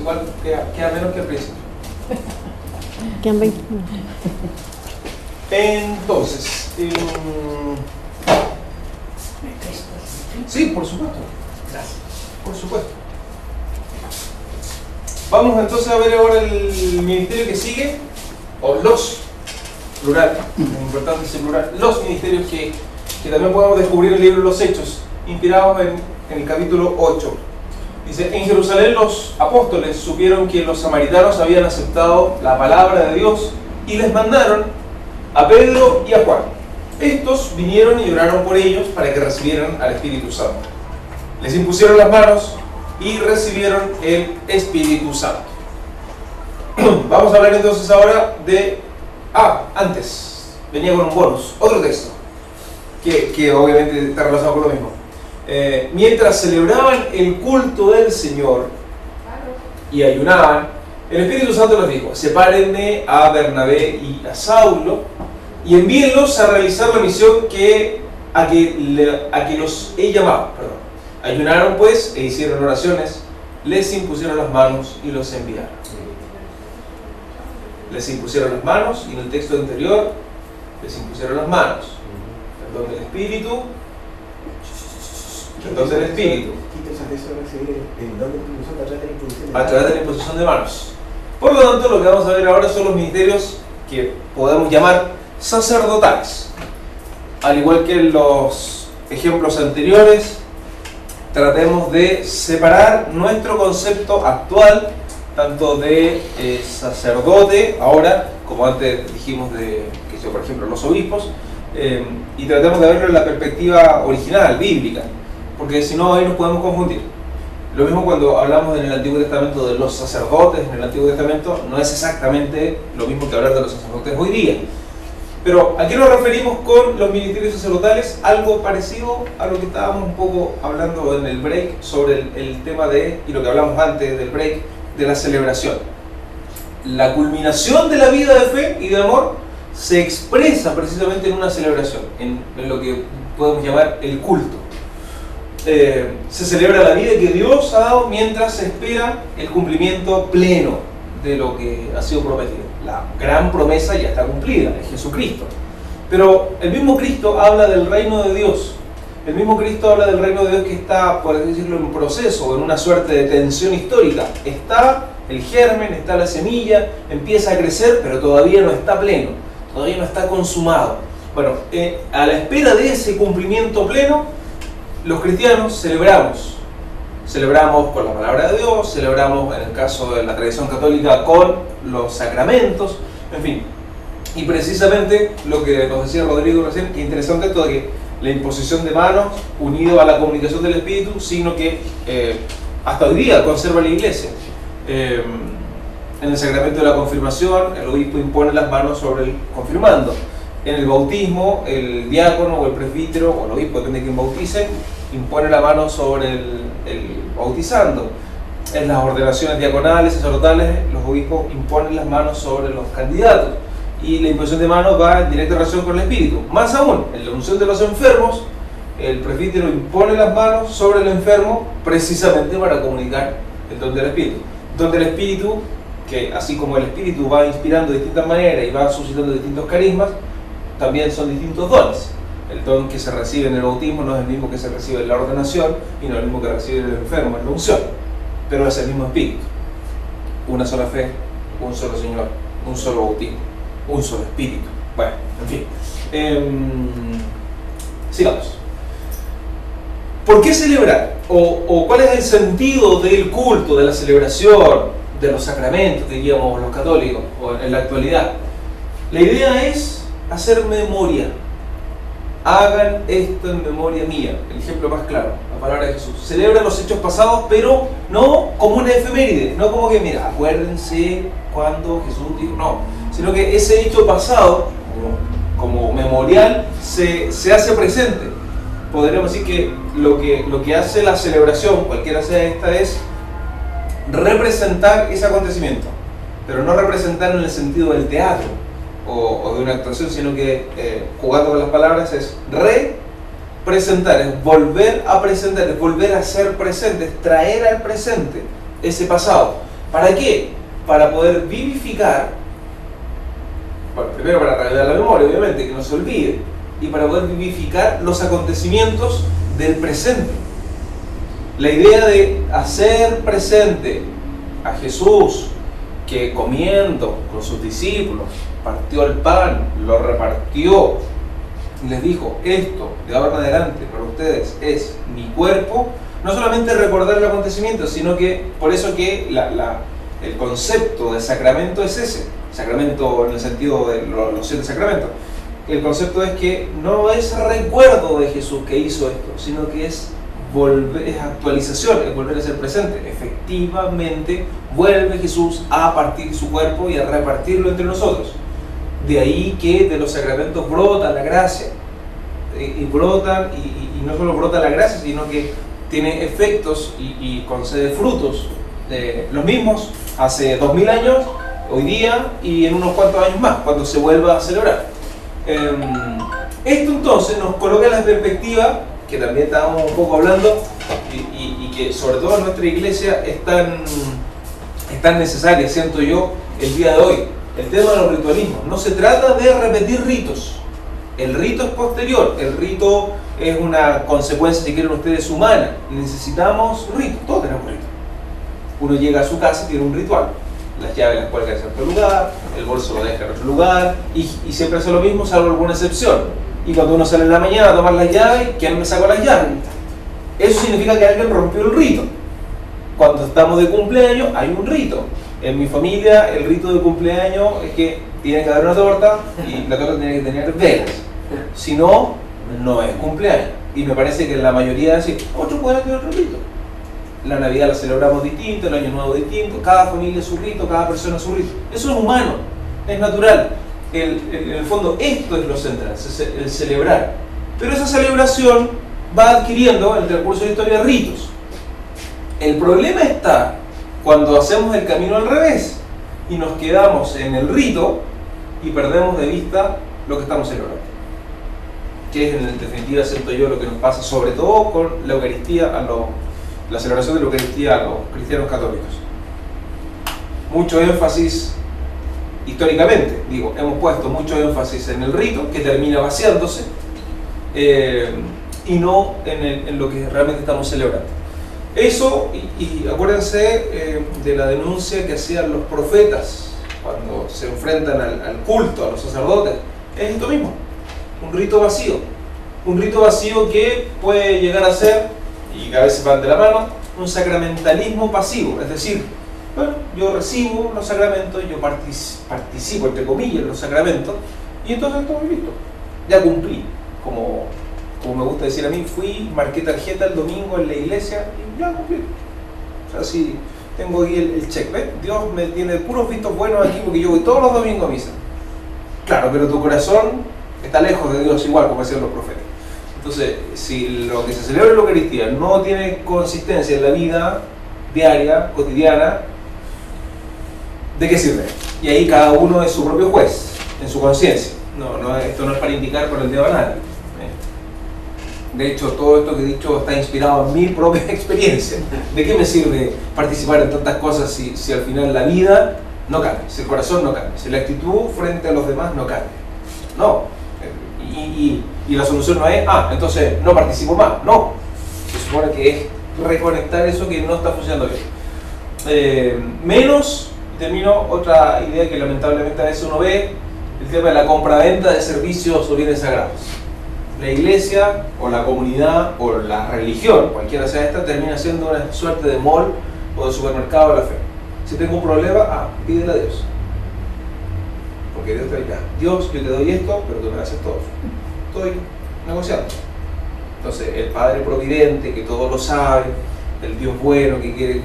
igual queda menos que al principio. Quedan 20 minutos. Entonces, sí, por supuesto. Gracias. Por supuesto. Vamos entonces a ver ahora el ministerio que sigue, o los, plural, es importante ese plural, los ministerios que también podemos descubrir en el libro de los Hechos, inspirados en el capítulo 8. Dice, en Jerusalén los apóstoles supieron que los samaritanos habían aceptado la palabra de Dios y les mandaron a Pedro y a Juan. Estos vinieron y oraron por ellos para que recibieran al Espíritu Santo. Les impusieron las manos y recibieron el Espíritu Santo. Vamos a hablar entonces ahora de... antes, venía con un bonus, otro texto, que obviamente está relacionado con lo mismo. Mientras celebraban el culto del Señor y ayunaban, el Espíritu Santo les dijo, sepárenme a Bernabé y a Saulo y envíenlos a realizar la misión a que los he llamado. Ayunaron pues e hicieron oraciones, les impusieron las manos y los enviaron. Les impusieron las manos, y en el texto anterior les impusieron las manos. Perdón del Espíritu. Perdón del Espíritu. A través de la imposición de manos. Por lo tanto, lo que vamos a ver ahora son los ministerios que podemos llamar sacerdotales. Al igual que en los ejemplos anteriores, tratemos de separar nuestro concepto actual, tanto de sacerdote, ahora, como antes dijimos por ejemplo, los obispos, y tratemos de verlo en la perspectiva original, bíblica, porque si no, ahí nos podemos confundir. Lo mismo cuando hablamos en el Antiguo Testamento de los sacerdotes, en el Antiguo Testamento no es exactamente lo mismo que hablar de los sacerdotes hoy día. Pero ¿a qué nos referimos con los ministerios sacerdotales? Algo parecido a lo que estábamos un poco hablando en el break sobre el tema y lo que hablamos antes del break, de la celebración. La culminación de la vida de fe y de amor se expresa precisamente en una celebración, en lo que podemos llamar el culto. Se celebra la vida que Dios ha dado mientras se espera el cumplimiento pleno de lo que ha sido prometido. La gran promesa ya está cumplida, es Jesucristo. Pero el mismo Cristo habla del reino de Dios. El mismo Cristo habla del reino de Dios que está, por así decirlo, en proceso, en una suerte de tensión histórica. Está el germen, está la semilla, empieza a crecer, pero todavía no está pleno, todavía no está consumado. Bueno, a la espera de ese cumplimiento pleno, los cristianos celebramos con la palabra de Dios, celebramos en el caso de la tradición católica con los sacramentos, en fin. Y precisamente lo que nos decía Rodrigo recién, que interesante esto de que la imposición de manos unido a la comunicación del Espíritu, signo que hasta hoy día conserva la Iglesia. En el sacramento de la confirmación, el obispo impone las manos sobre el confirmando. En el bautismo, el diácono o el presbítero, o el obispo, depende de quién bautice, impone la mano sobre el bautizando. En las ordenaciones diaconales y sacerdotales, los obispos imponen las manos sobre los candidatos. Y la imposición de manos va en directa relación con el Espíritu. Más aún, en la unción de los enfermos, el presbítero impone las manos sobre el enfermo precisamente para comunicar el don del Espíritu. El don del Espíritu, que así como el Espíritu va inspirando de distintas maneras y va suscitando distintos carismas, también son distintos dones. El don que se recibe en el bautismo no es el mismo que se recibe en la ordenación y no es el mismo que recibe el enfermo en la unción, pero es el mismo Espíritu. Una sola fe, un solo Señor, un solo bautismo, un solo Espíritu. Bueno, en fin. Sigamos. ¿Por qué celebrar? ¿O cuál es el sentido del culto, de la celebración, de los sacramentos, diríamos los católicos, o en la actualidad? La idea es hacer memoria. Hagan esto en memoria mía. El ejemplo más claro, la palabra de Jesús. Celebran los hechos pasados, pero no como una efeméride, no como que, mira, acuérdense cuando Jesús dijo, no, sino que ese hecho pasado, como memorial, se hace presente. Podríamos decir que lo que hace la celebración, cualquiera sea esta, es representar ese acontecimiento, pero no representar en el sentido del teatro o de una actuación, sino que jugando con las palabras es representar, es volver a presentar, es volver a ser presente, es traer al presente ese pasado. ¿Para qué? Para poder vivificar, bueno, primero para revelar la memoria, obviamente, que no se olvide, y para poder vivificar los acontecimientos del presente. La idea de hacer presente a Jesús, que comiendo con sus discípulos, partió el pan, lo repartió, y les dijo: esto de ahora en adelante para ustedes es mi cuerpo. No solamente recordar el acontecimiento, sino que por eso que el concepto de sacramento es ese. Sacramento en el sentido de los 7 sacramentos. El concepto es que no es recuerdo de Jesús que hizo esto, sino que es actualización, es volver a ser presente. Efectivamente, vuelve Jesús a partir su cuerpo y a repartirlo entre nosotros. De ahí que de los sacramentos brota la gracia. Y brotan, y no solo brota la gracia, sino que tiene efectos y concede frutos. Los mismos hace 2000 años, hoy día y en unos cuantos años más, cuando se vuelva a celebrar. Esto entonces nos coloca en la perspectiva que también estábamos un poco hablando y que sobre todo en nuestra iglesia es tan necesaria, siento yo, el día de hoy. El tema de los ritualismos. No se trata de repetir ritos. El rito es posterior. El rito es una consecuencia, si quieren ustedes, humana. Necesitamos ritos. Todos tenemos ritos. Uno llega a su casa y tiene un ritual. Las llaves las cuelga en cierto lugar, el bolso lo deja en otro lugar, y siempre hace lo mismo, salvo alguna excepción. Y cuando uno sale en la mañana a tomar las llaves, ¿quién me sacó las llaves? Eso significa que alguien rompió el rito. Cuando estamos de cumpleaños, hay un rito. En mi familia, el rito de cumpleaños es que tiene que haber una torta y la torta tiene que tener velas. Si no, no es cumpleaños. Y me parece que la mayoría dice: otro puede tener otro rito. La Navidad la celebramos distinto, el Año Nuevo distinto, cada familia su rito, cada persona su rito. Eso es humano, es natural. En el fondo, esto es lo central, el celebrar. Pero esa celebración va adquiriendo en el transcurso de la historia ritos. El problema está cuando hacemos el camino al revés y nos quedamos en el rito y perdemos de vista lo que estamos celebrando. Que es en definitiva, siento yo, lo que nos pasa sobre todo con la Eucaristía, la celebración de la Eucaristía a los cristianos católicos. Mucho énfasis, históricamente, hemos puesto mucho énfasis en el rito, que termina vaciándose, y no en lo que realmente estamos celebrando. Eso, y acuérdense de la denuncia que hacían los profetas cuando se enfrentan al culto, a los sacerdotes. Es esto mismo, un rito vacío. Un rito vacío que puede llegar a ser, y a veces van de la mano, un sacramentalismo pasivo. Es decir, bueno, yo recibo los sacramentos, yo participo, entre comillas, en los sacramentos, y entonces todo listo. Ya cumplí, como me gusta decir a mí, fui, marqué tarjeta el domingo en la iglesia y ya cumplí. O sea, si tengo aquí el check, ¿ves? Dios me tiene puros vistos buenos aquí porque yo voy todos los domingos a misa. Claro, pero tu corazón está lejos de Dios igual, como decían los profetas. Entonces, si lo que se celebra en la Eucaristía no tiene consistencia en la vida diaria, cotidiana, ¿de qué sirve? Y ahí cada uno es su propio juez, en su conciencia. Esto no es para indicar por el dedo a nadie. De hecho, todo esto que he dicho está inspirado en mi propia experiencia. ¿De qué me sirve participar en tantas cosas si al final la vida no cambia, si el corazón no cambia, si la actitud frente a los demás no cambia? No. Y la solución no es, entonces no participo más. No. Se supone que es reconectar eso que no está funcionando bien. Menos, termino, otra idea que lamentablemente a veces uno ve, el tema de la compraventa de servicios o bienes sagrados. La iglesia o la comunidad o la religión, cualquiera sea esta, termina siendo una suerte de mall o de supermercado de la fe. Si tengo un problema, pídele a Dios. Porque Dios te dirá: Dios, yo te doy esto, pero tú me haces todo. Estoy negociando. Entonces, el Padre Providente, que todo lo sabe, el Dios bueno, que quiere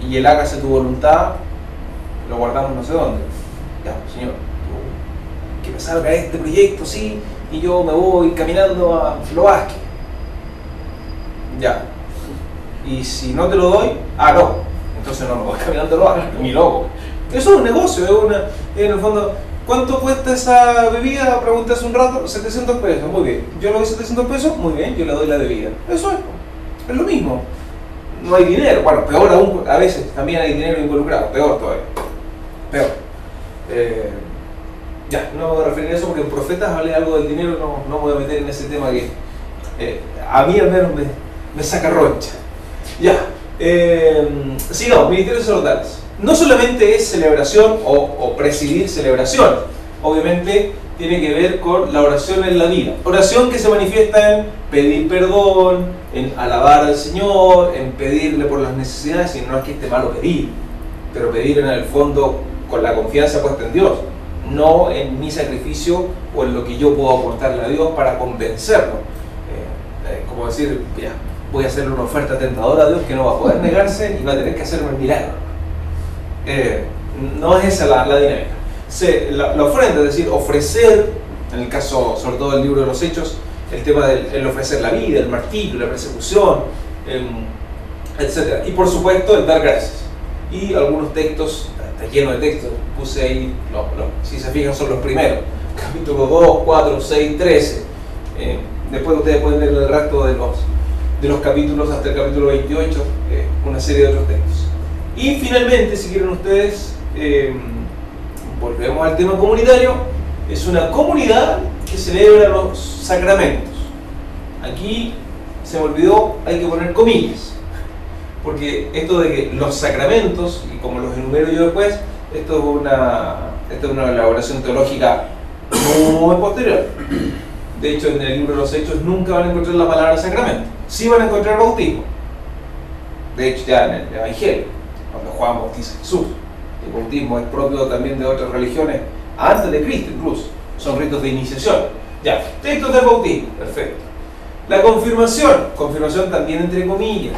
y Él hágase tu voluntad, lo guardamos no sé dónde. Ya, Señor, que me salga este proyecto, sí, y yo me voy caminando a Flobasque. Ya. Y si no te lo doy, no. Entonces no me voy caminando a Flobasque, mi loco. Eso es un negocio, en el fondo. ¿Cuánto cuesta esa bebida? Pregunté hace un rato, 700 pesos, muy bien. Yo le doy 700 pesos, muy bien, yo le doy la bebida. Eso es lo mismo. no hay dinero. Bueno, peor aún, a veces también hay dinero involucrado, peor todavía. Peor. Ya, no me voy a referir a eso porque en Profetas hablé algo del dinero, no me voy a meter en ese tema que a mí al menos me saca roncha. Ya, sigamos, ministerios sacerdotales. No solamente es celebración o presidir celebración, obviamente tiene que ver con la oración en la vida. Oración que se manifiesta en pedir perdón, en alabar al Señor, en pedirle por las necesidades, y no es que esté malo pedir, pero pedir en el fondo con la confianza puesta en Dios, no en mi sacrificio o en lo que yo puedo aportarle a Dios para convencerlo. Como decir, ya, voy a hacerle una oferta tentadora a Dios que no va a poder negarse y va a tener que hacerme el milagro. No es esa la dinámica. La ofrenda, es decir, ofrecer, en el caso sobre todo del libro de los Hechos, el tema del ofrecer la vida, el martirio, la persecución, etc. Y por supuesto el dar gracias. Y algunos textos, está lleno de textos, puse ahí, si se fijan son los primeros, capítulo 2, 4, 6, 13. Después ustedes pueden leer el resto de los capítulos hasta el capítulo 28, una serie de otros textos. Y finalmente, si quieren ustedes, volvemos al tema comunitario. Es una comunidad que celebra los sacramentos. Aquí se me olvidó, hay que poner comillas, porque esto de que los sacramentos, y como los enumero yo después, esto es una elaboración teológica muy posterior. De hecho, en el libro de los Hechos nunca van a encontrar la palabra sacramento. Sí van a encontrar bautismo. De hecho, ya en el Evangelio, cuando Juan bautiza a Jesús, el bautismo es propio también de otras religiones, antes de Cristo incluso. Son ritos de iniciación. Ya, textos del bautismo, perfecto. La confirmación también entre comillas,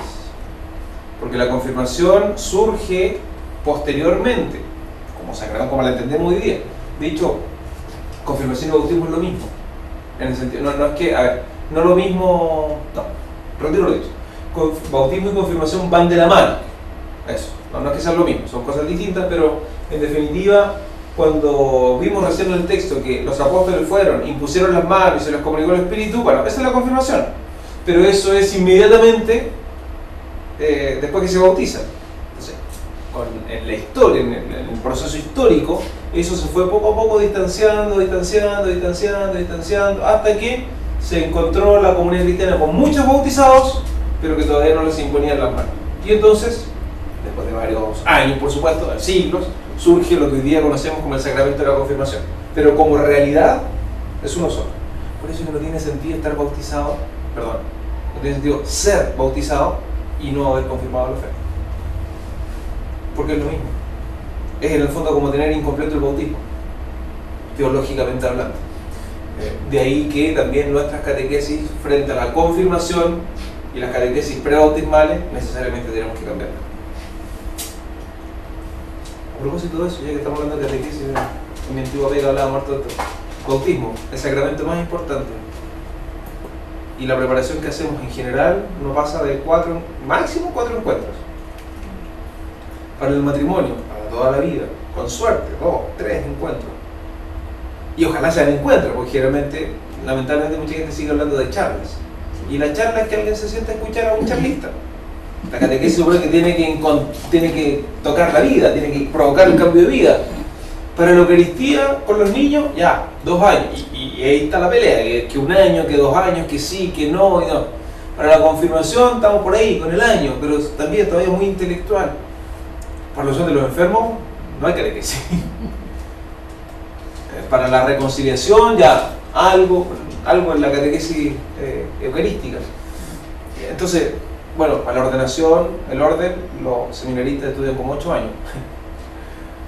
porque la confirmación surge posteriormente, como sacramento, como la entendemos hoy día. De hecho, confirmación y bautismo es lo mismo. En el sentido, no es que, a ver, no lo mismo, no, retiro lo dicho. Bautismo y confirmación van de la mano. Eso, no es que sean lo mismo, son cosas distintas, pero en definitiva, cuando vimos recién en el texto que los apóstoles fueron, impusieron las manos y se les comunicó el Espíritu, bueno, esa es la confirmación. Pero eso es inmediatamente después que se bautizan. Entonces, en la historia, en el proceso histórico, eso se fue poco a poco distanciando, hasta que se encontró la comunidad cristiana con muchos bautizados, pero que todavía no les imponían las manos. Y entonces, después de varios años, por supuesto, siglos, surge lo que hoy día conocemos como el sacramento de la confirmación. Pero como realidad, es uno solo. Por eso que no tiene sentido estar bautizado, no tiene sentido ser bautizado y no haber confirmado la fe. Porque es lo mismo. Es en el fondo como tener incompleto el bautismo, teológicamente hablando. De ahí que también nuestras catequesis frente a la confirmación y las catequesis prebautismales necesariamente tenemos que cambiarlas. A propósito de eso, ya que estamos hablando de catequesis, en mi antigua pega hablábamos harto de esto. Bautismo, el sacramento más importante. Y la preparación que hacemos en general no pasa de máximo 4 encuentros. Para el matrimonio, para toda la vida, con suerte, 2, 3 encuentros. Y ojalá sean encuentros, porque generalmente, lamentablemente, mucha gente sigue hablando de charlas. Y la charla es que alguien se sienta a escuchar a un charlista. La catequesis supone que tiene que tocar la vida, tiene que provocar el cambio de vida. Para la Eucaristía, con los niños, ya, 2 años. Y ahí está la pelea, que 1 año, que 2 años, que sí, que no, y no. Para la confirmación estamos por ahí, con el año, pero también todavía muy intelectual. Para los de los enfermos, no hay catequesis. Para la reconciliación, ya, algo en la catequesis eucarística. Entonces, bueno, para la ordenación, el orden, los seminaristas estudian como 8 años.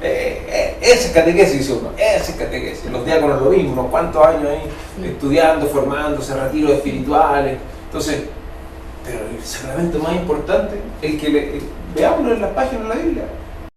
Esa es catequesis, dice uno, esa es catequesis. Los diáconos lo mismo, unos cuantos años ahí estudiando, formándose, retiros espirituales. Entonces, pero el sacramento más importante, el que veámoslo en las páginas de la Biblia,